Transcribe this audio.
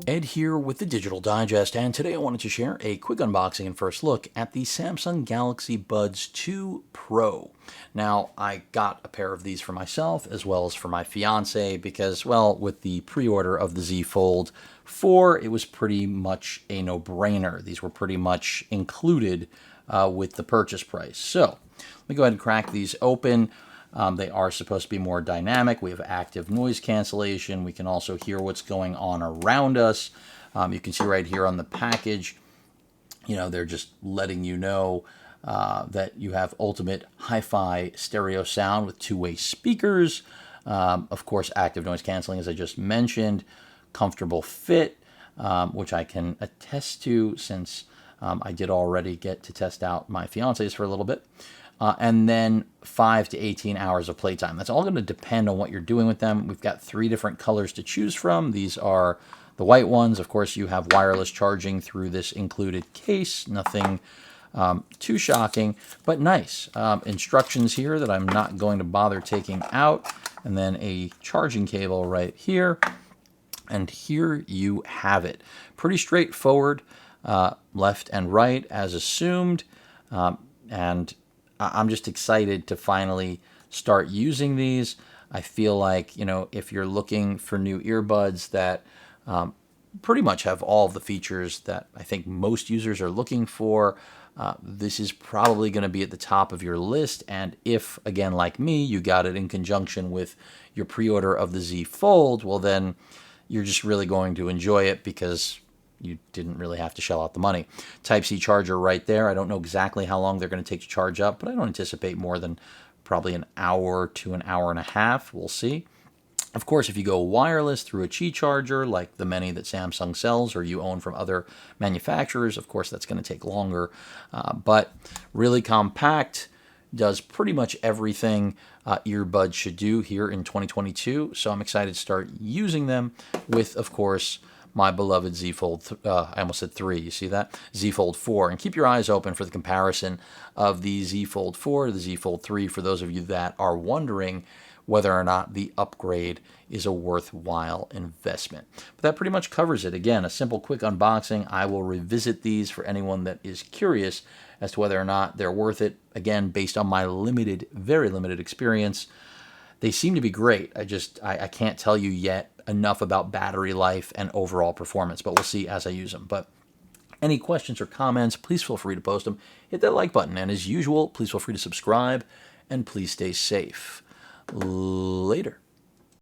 Ed here with the Digital Digest, and today I wanted to share a quick unboxing and first look at the Samsung Galaxy Buds 2 Pro. Now, I got a pair of these for myself as well as for my fiance because, well, with the pre-order of the Z Fold 4, it was pretty much a no-brainer. These were pretty much included with the purchase price. So, let me go ahead and crack these open. They are supposed to be more dynamic. We have active noise cancellation. We can also hear what's going on around us. You can see right here on the package, they're just letting you know that you have ultimate hi-fi stereo sound with two-way speakers. Of course, active noise canceling, as I just mentioned. Comfortable fit, which I can attest to since I did already get to test out my fiance's for a little bit. And then 5 to 18 hours of playtime. That's all going to depend on what you're doing with them. We've got 3 different colors to choose from. These are the white ones. Of course, you have wireless charging through this included case. Nothing too shocking, but nice. Instructions here that I'm not going to bother taking out. And then a charging cable right here. And here you have it. Pretty straightforward, left and right as assumed. And I'm just excited to finally start using these. I feel like, if you're looking for new earbuds that pretty much have all of the features that I think most users are looking for, this is probably going to be at the top of your list. And if, again, like me, you got it in conjunction with your pre-order of the Z Fold, well, then you're just really going to enjoy it because you didn't really have to shell out the money. Type-C charger right there. I don't know exactly how long they're going to take to charge up, but I don't anticipate more than probably an hour to an hour and a half. We'll see. Of course, if you go wireless through a Qi charger, like the many that Samsung sells or you own from other manufacturers, of course, that's going to take longer. But really compact, does pretty much everything earbuds should do here in 2022. So I'm excited to start using them with, of course, my beloved Z Fold, I almost said 3, you see that? Z Fold 4. And keep your eyes open for the comparison of the Z Fold 4 to the Z Fold 3 for those of you that are wondering whether or not the upgrade is a worthwhile investment. But that pretty much covers it. Again, a simple, quick unboxing. I will revisit these for anyone that is curious as to whether or not they're worth it. Again, based on my limited, very limited experience, they seem to be great. I can't tell you yet enough about battery life and overall performance, but we'll see as I use them. But any questions or comments, please feel free to post them. Hit that like button. And as usual, please feel free to subscribe and please stay safe. Later.